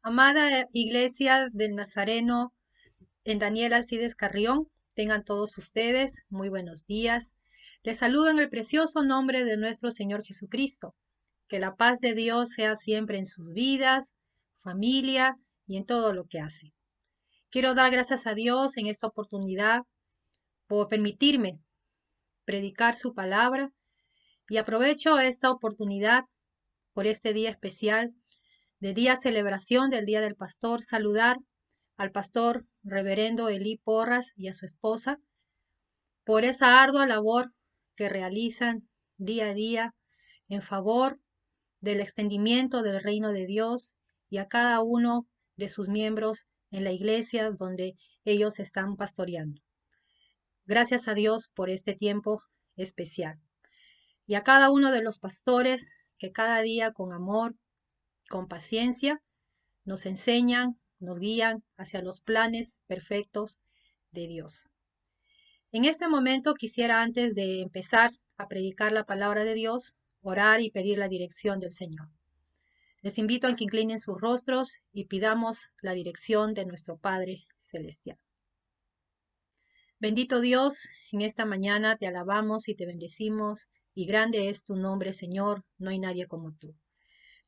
Amada Iglesia del Nazareno en Daniel Alcides Carrión, tengan todos ustedes muy buenos días. Les saludo en el precioso nombre de nuestro Señor Jesucristo. Que la paz de Dios sea siempre en sus vidas, familia y en todo lo que hace. Quiero dar gracias a Dios en esta oportunidad por permitirme predicar su palabra y aprovecho esta oportunidad por este día especial de día celebración del Día del Pastor, saludar al pastor reverendo Elí Porras y a su esposa por esa ardua labor que realizan día a día en favor del extendimiento del reino de Dios y a cada uno de sus miembros en la iglesia donde ellos están pastoreando. Gracias a Dios por este tiempo especial. Y a cada uno de los pastores que cada día con amor, con paciencia, nos enseñan, nos guían hacia los planes perfectos de Dios. En este momento quisiera, antes de empezar a predicar la palabra de Dios, orar y pedir la dirección del Señor. Les invito a que inclinen sus rostros y pidamos la dirección de nuestro Padre Celestial. Bendito Dios, en esta mañana te alabamos y te bendecimos, y grande es tu nombre, Señor, no hay nadie como tú.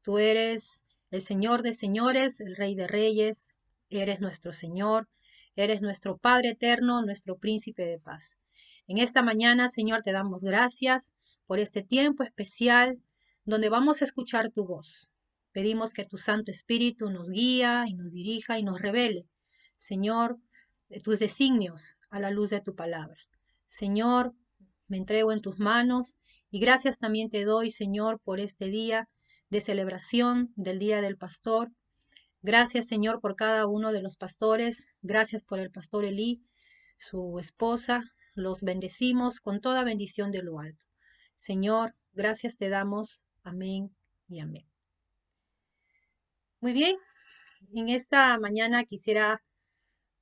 Tú eres el Señor de señores, el Rey de reyes, eres nuestro Señor, eres nuestro Padre eterno, nuestro Príncipe de paz. En esta mañana, Señor, te damos gracias por este tiempo especial donde vamos a escuchar tu voz. Pedimos que tu Santo Espíritu nos guíe y nos dirija y nos revele, Señor, de tus designios a la luz de tu palabra. Señor, me entrego en tus manos y gracias también te doy, Señor, por este día de celebración del Día del Pastor. Gracias, Señor, por cada uno de los pastores. Gracias por el pastor Elí, su esposa. Los bendecimos con toda bendición de lo alto. Señor, gracias te damos. Amén y amén. Muy bien, en esta mañana quisiera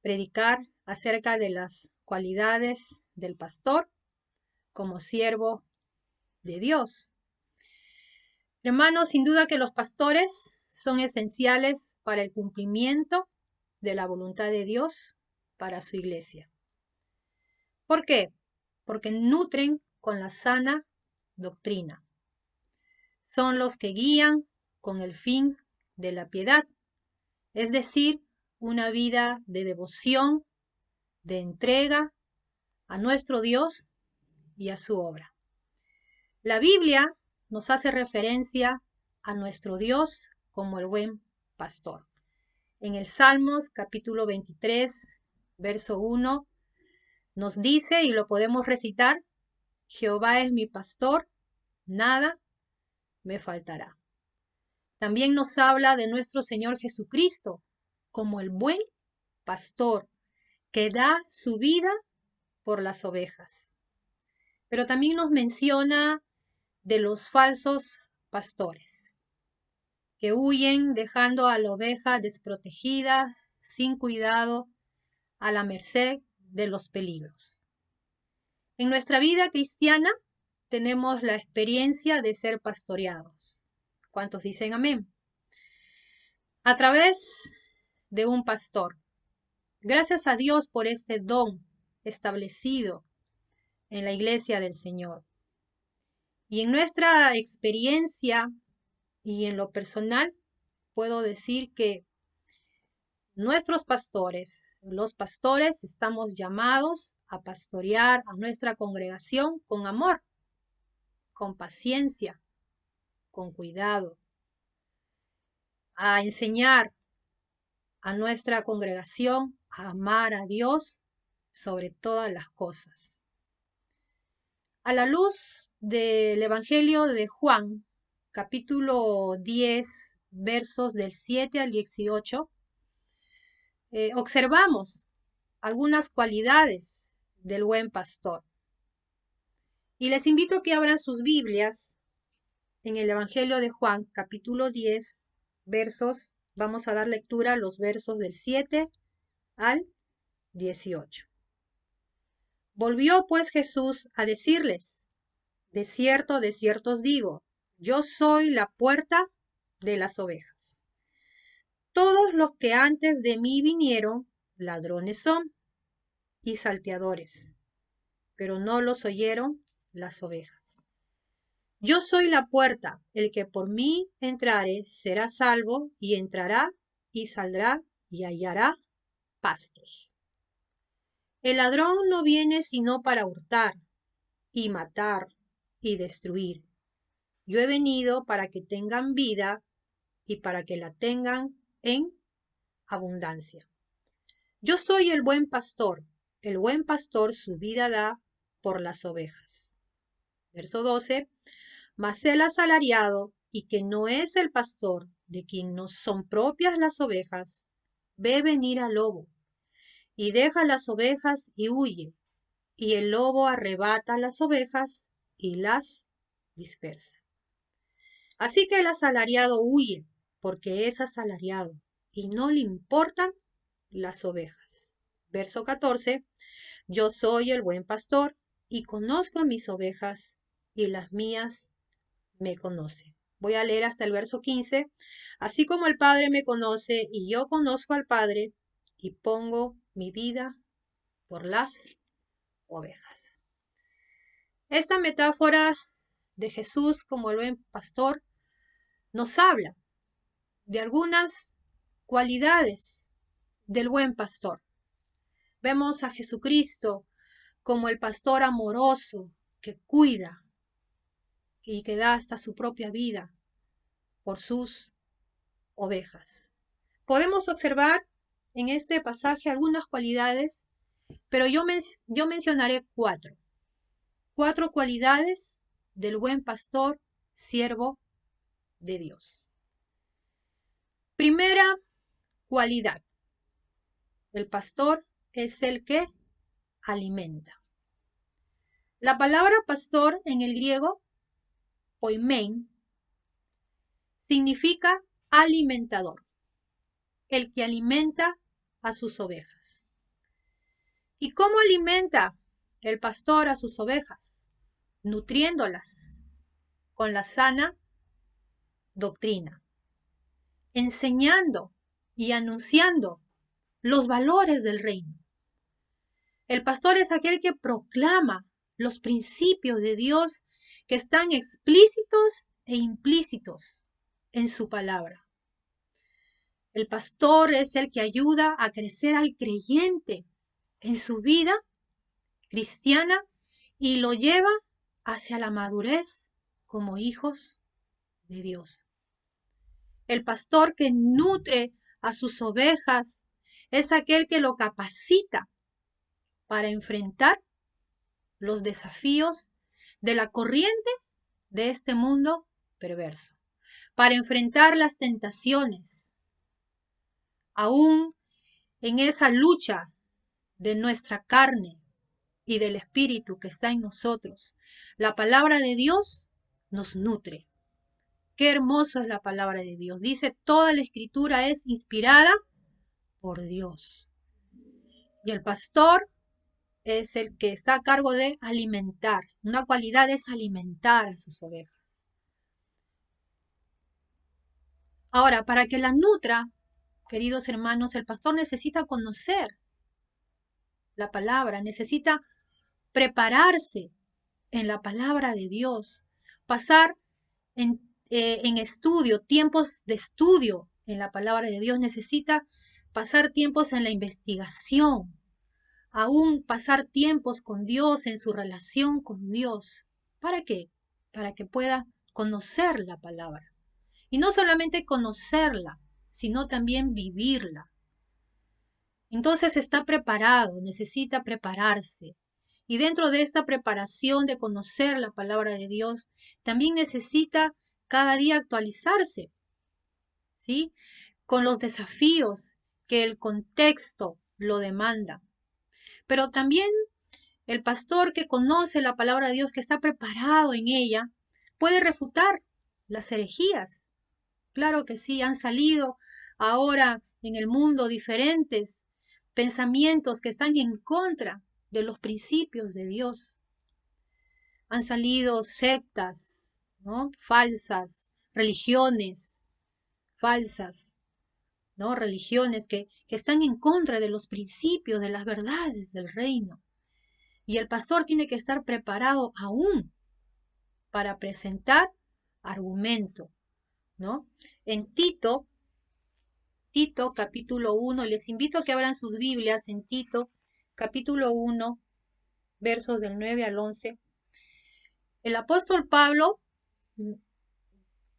predicar acerca de las cualidades del pastor como siervo de Dios. Hermanos, sin duda que los pastores son esenciales para el cumplimiento de la voluntad de Dios para su iglesia. ¿Por qué? Porque nutren con la sana doctrina. Son los que guían con el fin de la piedad, es decir, una vida de devoción, de entrega a nuestro Dios y a su obra. La Biblia nos hace referencia a nuestro Dios como el buen pastor. En el Salmos capítulo 23, verso 1, nos dice, y lo podemos recitar, Jehová es mi pastor, nada me faltará. También nos habla de nuestro Señor Jesucristo como el buen pastor que da su vida por las ovejas. Pero también nos menciona de los falsos pastores que huyen dejando a la oveja desprotegida, sin cuidado, a la merced de los peligros. En nuestra vida cristiana tenemos la experiencia de ser pastoreados. ¿Cuántos dicen amén? A través de un pastor. Gracias a Dios por este don establecido en la iglesia del Señor. Y en nuestra experiencia y en lo personal, puedo decir que nuestros pastores, los pastores, estamos llamados a pastorear a nuestra congregación con amor, con paciencia, con cuidado, a enseñar a nuestra congregación a amar a Dios sobre todas las cosas. A la luz del Evangelio de Juan, capítulo 10, versos del 7 al 18, observamos algunas cualidades del buen pastor. Y les invito a que abran sus Biblias en el Evangelio de Juan, capítulo 10, versos, vamos a dar lectura a los versos del 7 al 18. Volvió pues Jesús a decirles, de cierto os digo, yo soy la puerta de las ovejas. Todos los que antes de mí vinieron, ladrones son y salteadores, pero no los oyeron las ovejas. Yo soy la puerta, el que por mí entrare será salvo, y entrará y saldrá y hallará pastos. El ladrón no viene sino para hurtar y matar y destruir. Yo he venido para que tengan vida y para que la tengan en abundancia. Yo soy el buen pastor su vida da por las ovejas. Verso 12. Mas el asalariado, y que no es el pastor, de quien no son propias las ovejas, ve venir al lobo, y deja las ovejas y huye, y el lobo arrebata las ovejas y las dispersa. Así que el asalariado huye, porque es asalariado, y no le importan las ovejas. Verso 14. Yo soy el buen pastor, y conozco a mis ovejas, y las mías me conocen. Voy a leer hasta el verso 15. Así como el Padre me conoce, y yo conozco al Padre, y pongo mi vida por las ovejas. Esta metáfora de Jesús como el buen pastor nos habla de algunas cualidades del buen pastor. Vemos a Jesucristo como el pastor amoroso que cuida y que da hasta su propia vida por sus ovejas. Podemos observar en este pasaje algunas cualidades, pero yo mencionaré cuatro cualidades del buen pastor, siervo de Dios. Primera cualidad: el pastor es el que alimenta. La palabra pastor en el griego, poimen, significa alimentador, el que alimenta a sus ovejas. ¿Y cómo alimenta el pastor a sus ovejas? Nutriéndolas con la sana doctrina, enseñando y anunciando los valores del reino. El pastor es aquel que proclama los principios de Dios que están explícitos e implícitos en su palabra. El pastor es el que ayuda a crecer al creyente en su vida cristiana y lo lleva hacia la madurez como hijos de Dios. El pastor que nutre a sus ovejas es aquel que lo capacita para enfrentar los desafíos de la corriente de este mundo perverso, para enfrentar las tentaciones, aún en esa lucha de nuestra carne y del espíritu que está en nosotros. La palabra de Dios nos nutre. Qué hermoso es la palabra de Dios. Dice, toda la escritura es inspirada por Dios. Y el pastor es el que está a cargo de alimentar. Una cualidad es alimentar a sus ovejas. Ahora, para que la nutra, queridos hermanos, el pastor necesita conocer la palabra, necesita prepararse en la palabra de Dios, pasar en estudio, tiempos de estudio en la palabra de Dios, necesita pasar tiempos en la investigación, aún pasar tiempos con Dios, en su relación con Dios. ¿Para qué? Para que pueda conocer la palabra. Y no solamente conocerla, sino también vivirla. Entonces está preparado, necesita prepararse. Y dentro de esta preparación de conocer la palabra de Dios, también necesita cada día actualizarse, ¿sí? Con los desafíos que el contexto lo demanda. Pero también el pastor que conoce la palabra de Dios, que está preparado en ella, puede refutar las herejías. Claro que sí, han salido ahora en el mundo diferentes pensamientos que están en contra de los principios de Dios. Han salido sectas, ¿no? Falsas, religiones falsas, ¿no? Religiones que están en contra de los principios, de las verdades del reino. Y el pastor tiene que estar preparado aún para presentar argumento, ¿no? En Tito capítulo 1, les invito a que abran sus Biblias en Tito capítulo 1, versos del 9 al 11. El apóstol Pablo,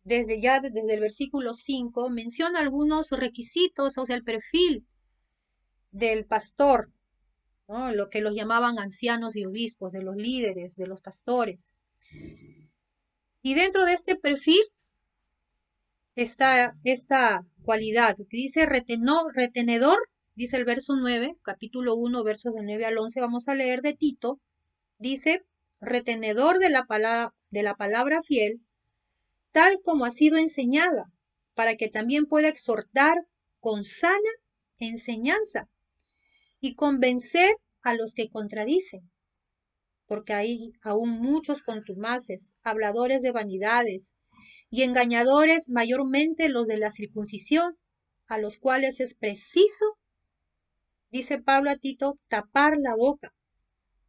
desde el versículo 5, menciona algunos requisitos, o sea, el perfil del pastor, ¿no? Lo que los llamaban ancianos y obispos, de los líderes, de los pastores. Y dentro de este perfil está esta cualidad que dice retenedor, dice el verso 9, capítulo 1, versos del 9 al 11, vamos a leer de Tito, dice, retenedor de la palabra fiel, tal como ha sido enseñada, para que también pueda exhortar con sana enseñanza y convencer a los que contradicen, porque hay aún muchos contumaces, habladores de vanidades y engañadores, mayormente los de la circuncisión, a los cuales es preciso, dice Pablo a Tito, tapar la boca,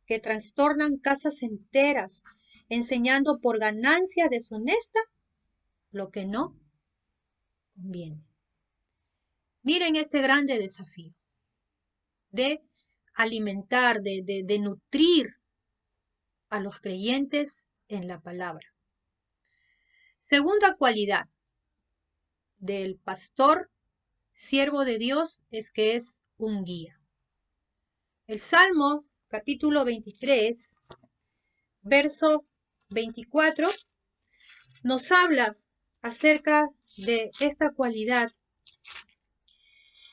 que trastornan casas enteras, enseñando por ganancia deshonesta lo que no conviene. Miren este grande desafío de alimentar, de nutrir a los creyentes en la palabra. Segunda cualidad del pastor, siervo de Dios, es que es un guía. El Salmo capítulo 23, verso 24, nos habla acerca de esta cualidad.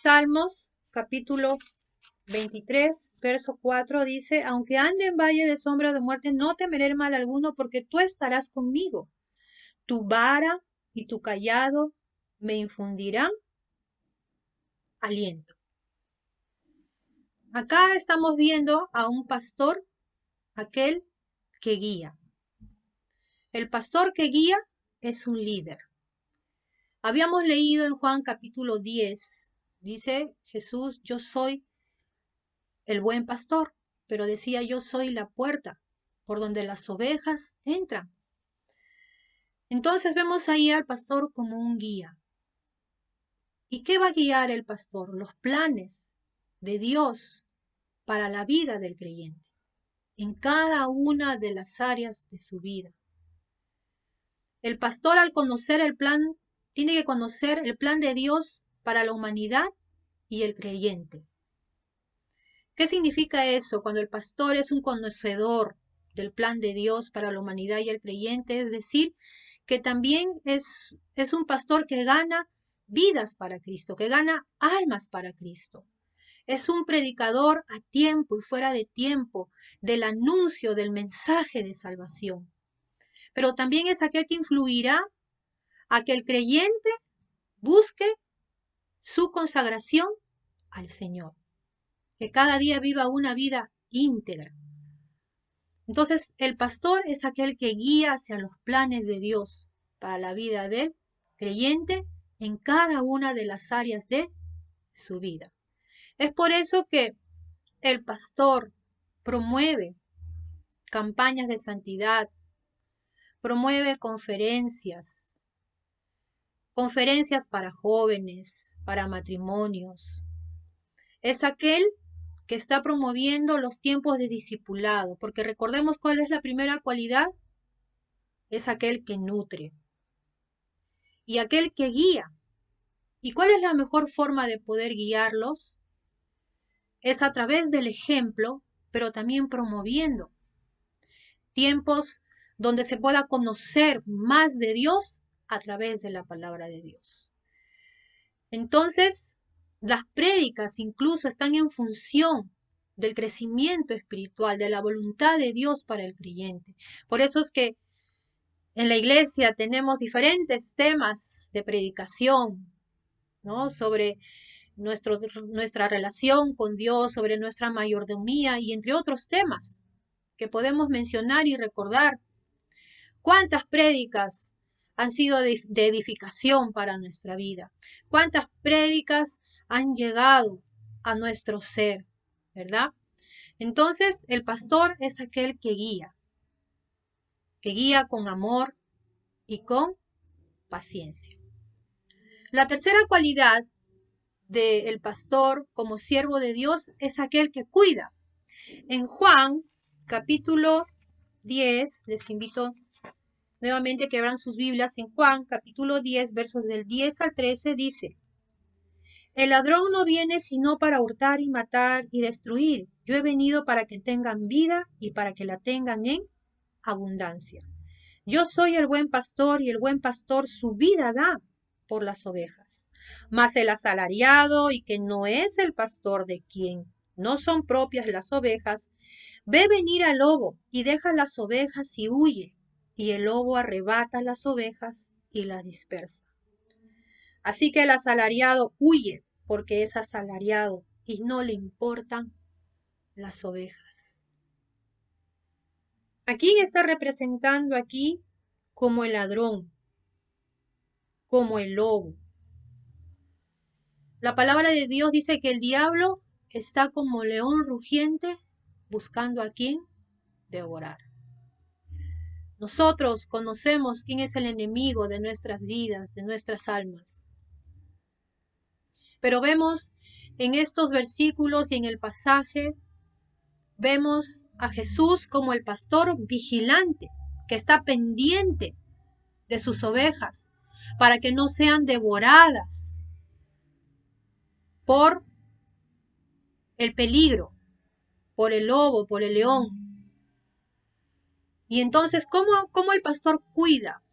Salmos capítulo 23, verso 4 dice, aunque ande en valle de sombra de muerte, no temeré mal alguno, porque tú estarás conmigo. Tu vara y tu cayado me infundirán aliento. Acá estamos viendo a un pastor, aquel que guía. El pastor que guía es un líder. Habíamos leído en Juan capítulo 10, dice Jesús, yo soy el buen pastor, pero decía yo soy la puerta por donde las ovejas entran. Entonces vemos ahí al pastor como un guía. ¿Y qué va a guiar el pastor? Los planes de Dios para la vida del creyente, en cada una de las áreas de su vida. El pastor, al conocer el plan, tiene que conocer el plan de Dios para la humanidad y el creyente. ¿Qué significa eso? Cuando el pastor es un conocedor del plan de Dios para la humanidad y el creyente, es decir, que también es un pastor que gana vidas para Cristo, que gana almas para Cristo. Es un predicador a tiempo y fuera de tiempo del anuncio del mensaje de salvación. Pero también es aquel que influirá a que el creyente busque su consagración al Señor, que cada día viva una vida íntegra. Entonces, el pastor es aquel que guía hacia los planes de Dios para la vida del creyente en cada una de las áreas de su vida. Es por eso que el pastor promueve campañas de santidad, promueve conferencias para jóvenes, para matrimonios. Es aquel que está promoviendo los tiempos de discipulado, porque recordemos cuál es la primera cualidad, es aquel que nutre y aquel que guía. ¿Y cuál es la mejor forma de poder guiarlos? Es a través del ejemplo, pero también promoviendo tiempos donde se pueda conocer más de Dios a través de la palabra de Dios. Entonces, las prédicas incluso están en función del crecimiento espiritual, de la voluntad de Dios para el creyente. Por eso es que en la iglesia tenemos diferentes temas de predicación, ¿no? Sobre nuestra relación con Dios, sobre nuestra mayordomía y entre otros temas que podemos mencionar y recordar. ¿Cuántas prédicas han sido de edificación para nuestra vida. Cuántas prédicas han llegado a nuestro ser, ¿verdad? Entonces, el pastor es aquel que guía con amor y con paciencia. La tercera cualidad del pastor como siervo de Dios es aquel que cuida. En Juan, capítulo 10, les invito nuevamente que abran sus Biblias. En Juan, capítulo 10, versos del 10 al 13, dice: El ladrón no viene sino para hurtar y matar y destruir. Yo he venido para que tengan vida y para que la tengan en abundancia. Yo soy el buen pastor y el buen pastor su vida da por las ovejas. Mas el asalariado y que no es el pastor, de quien no son propias las ovejas, ve venir al lobo y deja las ovejas y huye, y el lobo arrebata las ovejas y las dispersa. Así que el asalariado huye porque es asalariado y no le importan las ovejas. ¿A quién está representando aquí como el ladrón, como el lobo? La palabra de Dios dice que el diablo está como león rugiente buscando a quien devorar. Nosotros conocemos quién es el enemigo de nuestras vidas, de nuestras almas. Pero vemos en estos versículos y en el pasaje, vemos a Jesús como el pastor vigilante, que está pendiente de sus ovejas para que no sean devoradas por el peligro, por el lobo, por el león. Y entonces, ¿cómo el pastor cuida?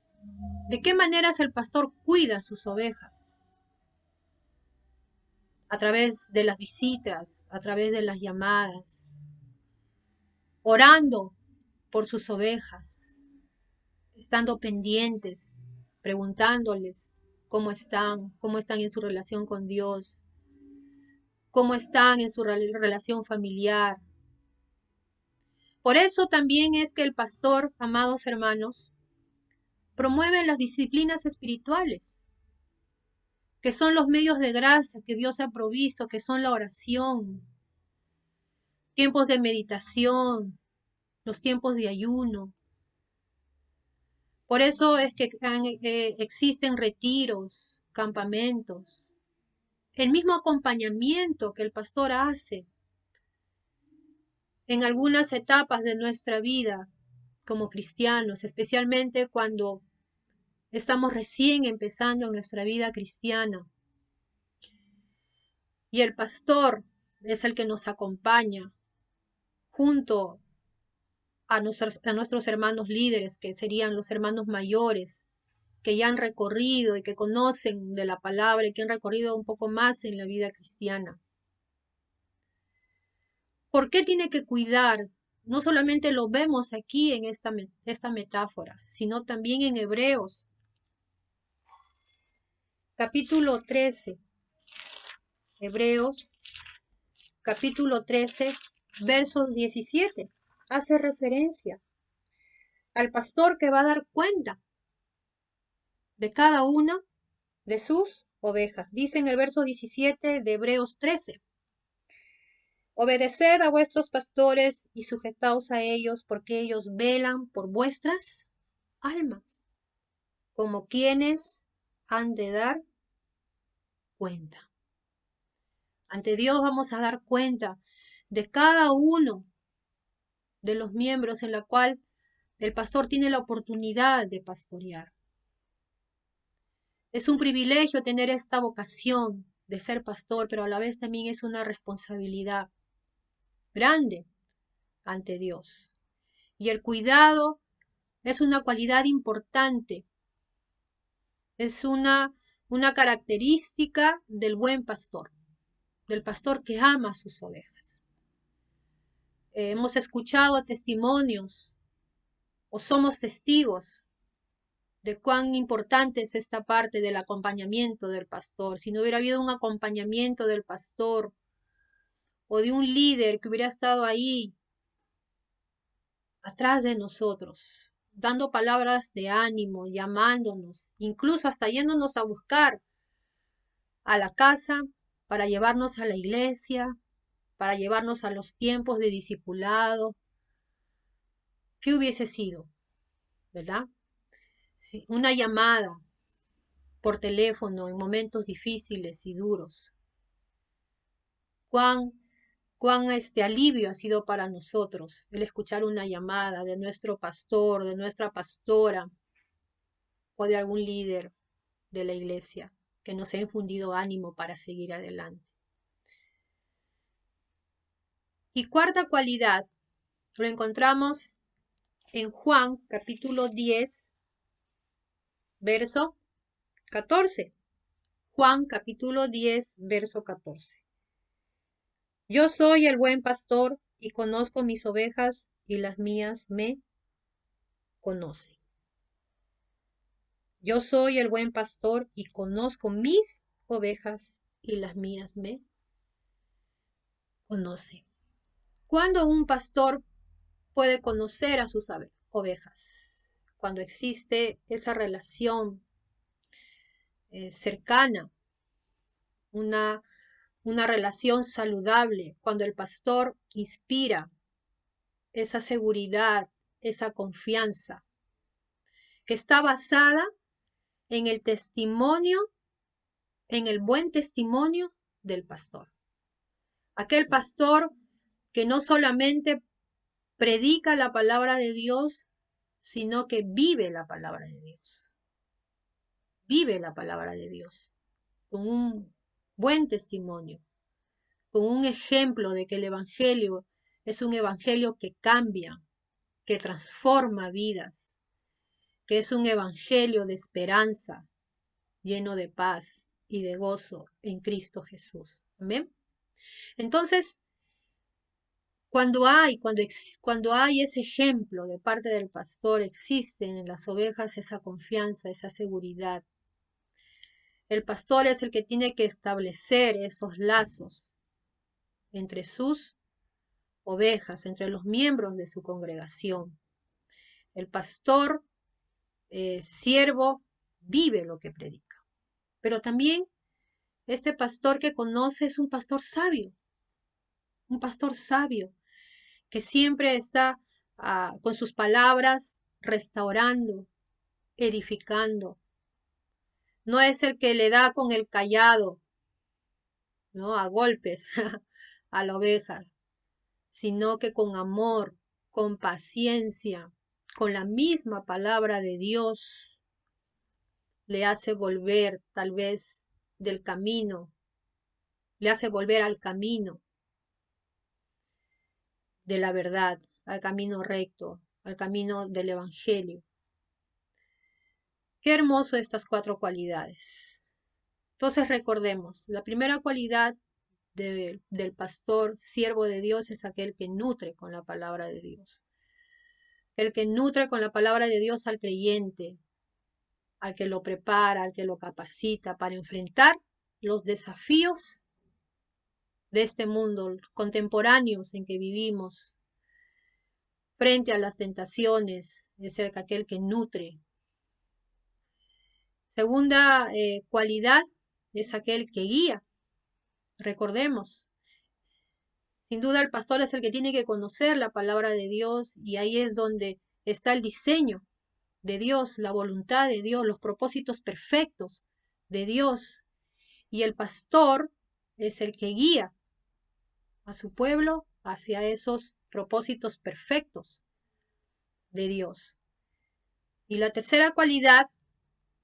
¿De qué maneras el pastor cuida a sus ovejas? A través de las visitas, a través de las llamadas, orando por sus ovejas, estando pendientes, preguntándoles cómo están en su relación con Dios, cómo están en su relación familiar. Por eso también es que el pastor, amados hermanos, promueve las disciplinas espirituales, que son los medios de gracia que Dios ha provisto, que son la oración, tiempos de meditación, los tiempos de ayuno. Por eso es que existen retiros, campamentos, el mismo acompañamiento que el pastor hace en algunas etapas de nuestra vida como cristianos, especialmente cuando estamos recién empezando en nuestra vida cristiana. Y el pastor es el que nos acompaña junto a nuestros hermanos líderes, que serían los hermanos mayores, que ya han recorrido y que conocen de la palabra y que han recorrido un poco más en la vida cristiana. ¿Por qué tiene que cuidar? No solamente lo vemos aquí en esta metáfora, sino también en Hebreos, capítulo 13. Hebreos, capítulo 13, versos 17. Hace referencia al pastor que va a dar cuenta de cada una de sus ovejas. Dice en el verso 17 de Hebreos 13. Obedeced a vuestros pastores y sujetaos a ellos, porque ellos velan por vuestras almas, como quienes han de dar cuenta. Ante Dios vamos a dar cuenta de cada uno de los miembros en la cual el pastor tiene la oportunidad de pastorear. Es un privilegio tener esta vocación de ser pastor, pero a la vez también es una responsabilidad grande ante Dios. Y el cuidado es una cualidad importante, es una característica del buen pastor, del pastor que ama a sus ovejas. Hemos escuchado testimonios o somos testigos de cuán importante es esta parte del acompañamiento del pastor. Si no hubiera habido un acompañamiento del pastor o de un líder que hubiera estado ahí atrás de nosotros, dando palabras de ánimo, llamándonos, incluso hasta yéndonos a buscar a la casa para llevarnos a la iglesia, para llevarnos a los tiempos de discipulado. ¿Qué hubiese sido? ¿Verdad? Si una llamada por teléfono en momentos difíciles y duros. Cuán alivio ha sido para nosotros el escuchar una llamada de nuestro pastor, de nuestra pastora o de algún líder de la iglesia que nos ha infundido ánimo para seguir adelante. Y cuarta cualidad, lo encontramos en Juan capítulo 10, verso 14. Juan capítulo 10, verso 14. Yo soy el buen pastor y conozco mis ovejas y las mías me conocen. Yo soy el buen pastor y conozco mis ovejas y las mías me conocen. ¿Cuándo un pastor puede conocer a sus ovejas? Cuando existe esa relación cercana, una relación saludable, cuando el pastor inspira esa seguridad, esa confianza, que está basada en el testimonio, en el buen testimonio del pastor. Aquel pastor que no solamente predica la palabra de Dios, sino que vive la palabra de Dios. Vive la palabra de Dios con un buen testimonio, con un ejemplo de que el evangelio es un evangelio que cambia, que transforma vidas, que es un evangelio de esperanza, lleno de paz y de gozo en Cristo Jesús. Amén. Entonces, cuando hay ese ejemplo de parte del pastor, existe en las ovejas esa confianza, esa seguridad. El pastor es el que tiene que establecer esos lazos entre sus ovejas, entre los miembros de su congregación. El pastor, siervo, vive lo que predica. Pero también este pastor que conoce es un pastor sabio que siempre está con sus palabras restaurando, edificando. No es el que le da con el cayado, ¿no? A golpes a la oveja, sino que con amor, con paciencia, con la misma palabra de Dios, le hace volver tal vez del camino, le hace volver al camino de la verdad, al camino recto, al camino del evangelio. Qué hermoso estas 4 cualidades. Entonces recordemos, la primera cualidad del pastor, siervo de Dios, es aquel que nutre con la palabra de Dios. El que nutre con la palabra de Dios al creyente, al que lo prepara, al que lo capacita para enfrentar los desafíos de este mundo contemporáneos en que vivimos. Frente a las tentaciones, es aquel que nutre. Segunda cualidad es aquel que guía. Recordemos, sin duda el pastor es el que tiene que conocer la palabra de Dios y ahí es donde está el diseño de Dios, la voluntad de Dios, los propósitos perfectos de Dios. Y el pastor es el que guía a su pueblo hacia esos propósitos perfectos de Dios. Y la tercera cualidad,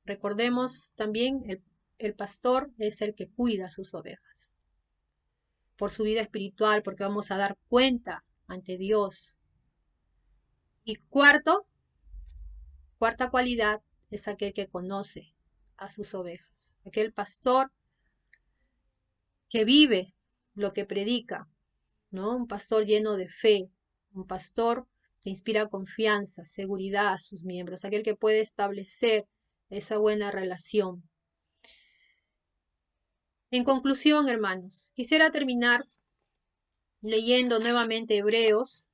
recordemos también, el pastor es el que cuida a sus ovejas por su vida espiritual, porque vamos a dar cuenta ante Dios. Y cuarta cualidad es aquel que conoce a sus ovejas, aquel pastor que vive lo que predica, ¿no? Un pastor lleno de fe, un pastor que inspira confianza, seguridad a sus miembros, aquel que puede establecer esa buena relación. En conclusión, hermanos, quisiera terminar leyendo nuevamente Hebreos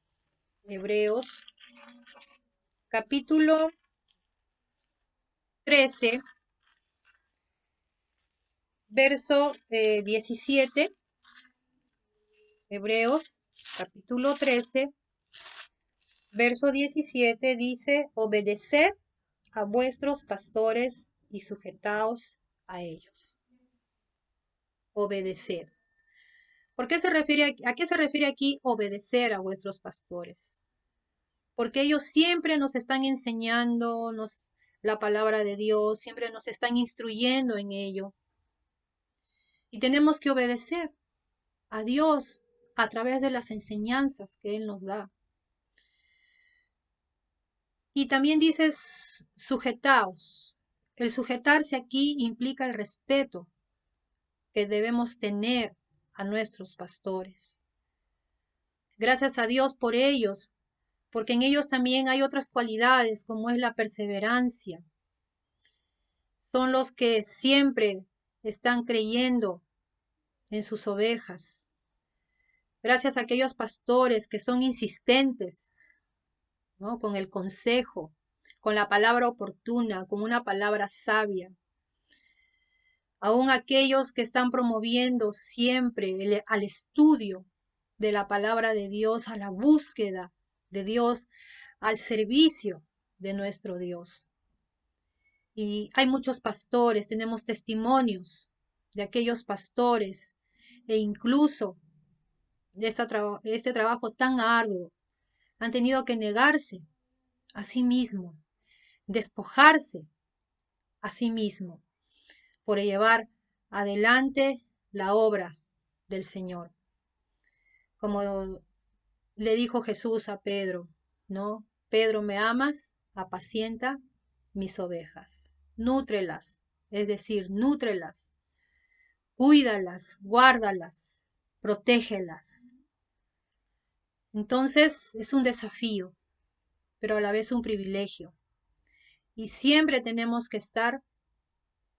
capítulo 13, verso 17, Hebreos, capítulo 13, verso 17 dice, obedeced a vuestros pastores y sujetaos a ellos. Obedecer. ¿A qué se refiere aquí obedecer a vuestros pastores? Porque ellos siempre nos están enseñando la palabra de Dios, siempre nos están instruyendo en ello. Y tenemos que obedecer a Dios a través de las enseñanzas que Él nos da. Y también dices sujetaos. El sujetarse aquí implica el respeto que debemos tener a nuestros pastores. Gracias a Dios por ellos, porque en ellos también hay otras cualidades como es la perseverancia. Son los que siempre están creyendo en sus ovejas. Gracias a aquellos pastores que son insistentes, ¿no? Con el consejo, con la palabra oportuna, con una palabra sabia. Aún aquellos que están promoviendo siempre al estudio de la palabra de Dios, a la búsqueda de Dios, al servicio de nuestro Dios. Y hay muchos pastores, tenemos testimonios de aquellos pastores e incluso de este trabajo tan arduo. Han tenido que negarse a sí mismo, despojarse a sí mismo por llevar adelante la obra del Señor. Como le dijo Jesús a Pedro, ¿no? Pedro, ¿me amas? Apacienta mis ovejas. Nútrelas, es decir, nútrelas, cuídalas, guárdalas, protégelas. Entonces es un desafío, pero a la vez un privilegio. Y siempre tenemos que estar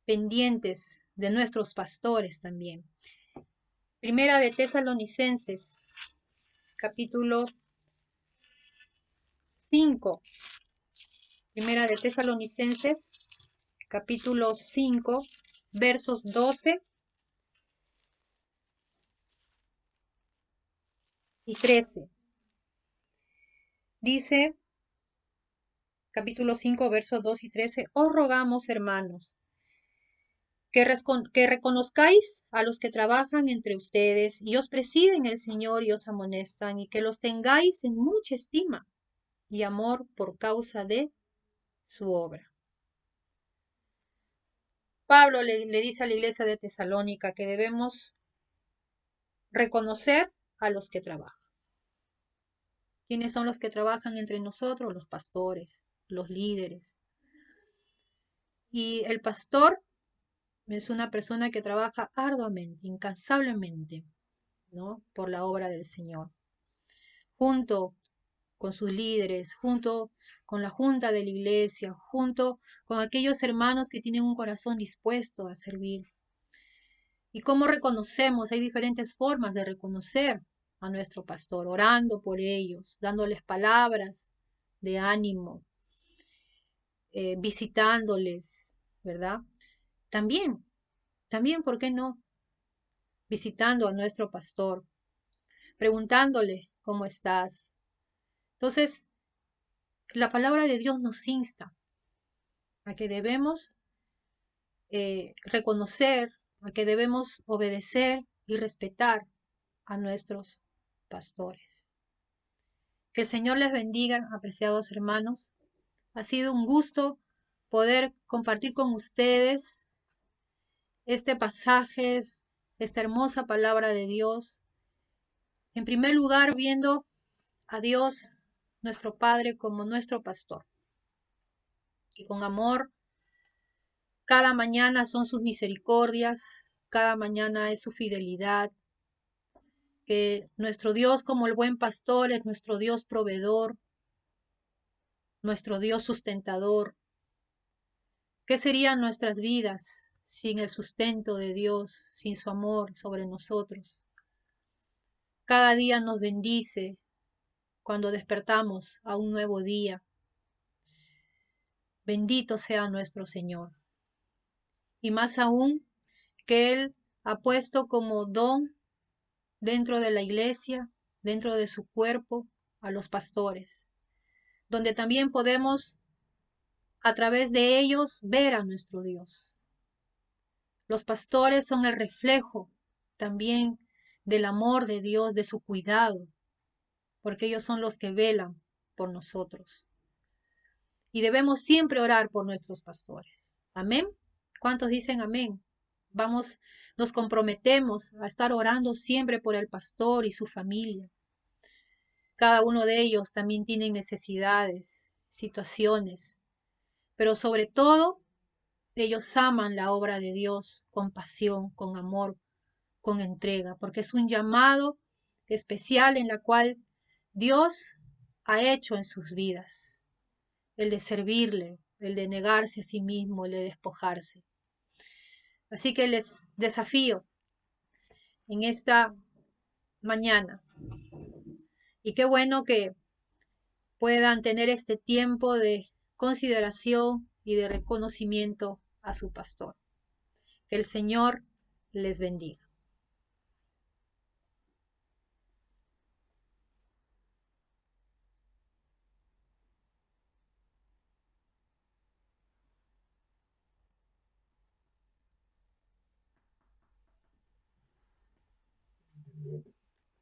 pendientes de nuestros pastores también. Primera de Tesalonicenses, capítulo 5. Primera de Tesalonicenses, capítulo 5, versos 12 y 13. Dice, capítulo 5, versos 2 y 13, os rogamos, hermanos, que reconozcáis a los que trabajan entre ustedes y os presiden el Señor y os amonestan, y que los tengáis en mucha estima y amor por causa de su obra. Pablo le dice a la iglesia de Tesalónica que debemos reconocer a los que trabajan. ¿Quiénes son los que trabajan entre nosotros? Los pastores, los líderes. Y el pastor es una persona que trabaja arduamente, incansablemente, ¿no? Por la obra del Señor. Junto con sus líderes, junto con la junta de la iglesia, junto con aquellos hermanos que tienen un corazón dispuesto a servir. ¿Y cómo reconocemos? Hay diferentes formas de reconocer a nuestro pastor, orando por ellos, dándoles palabras de ánimo, visitándoles, ¿verdad? También, ¿por qué no? Visitando a nuestro pastor, preguntándole cómo estás. Entonces, la palabra de Dios nos insta a que debemos reconocer, a que debemos obedecer y respetar a nuestros pastores. Que el Señor les bendiga, apreciados hermanos. Ha sido un gusto poder compartir con ustedes este pasaje, esta hermosa palabra de Dios. En primer lugar, viendo a Dios, nuestro Padre, como nuestro pastor. Y con amor, cada mañana son sus misericordias, cada mañana es su fidelidad. Que nuestro Dios, como el buen pastor, es nuestro Dios proveedor, nuestro Dios sustentador. ¿Qué serían nuestras vidas sin el sustento de Dios, sin su amor sobre nosotros? Cada día nos bendice cuando despertamos a un nuevo día. Bendito sea nuestro Señor. Y más aún que Él ha puesto como don dentro de la iglesia, dentro de su cuerpo, a los pastores, donde también podemos a través de ellos ver a nuestro Dios. Los pastores son el reflejo también del amor de Dios, de su cuidado, porque ellos son los que velan por nosotros. Y debemos siempre orar por nuestros pastores. Amén. ¿Cuántos dicen amén? Nos comprometemos a estar orando siempre por el pastor y su familia. Cada uno de ellos también tiene necesidades, situaciones, pero sobre todo ellos aman la obra de Dios con pasión, con amor, con entrega, porque es un llamado especial en la cual Dios ha hecho en sus vidas, el de servirle, el de negarse a sí mismo, el de despojarse. Así que les desafío en esta mañana, y qué bueno que puedan tener este tiempo de consideración y de reconocimiento a su pastor. Que el Señor les bendiga.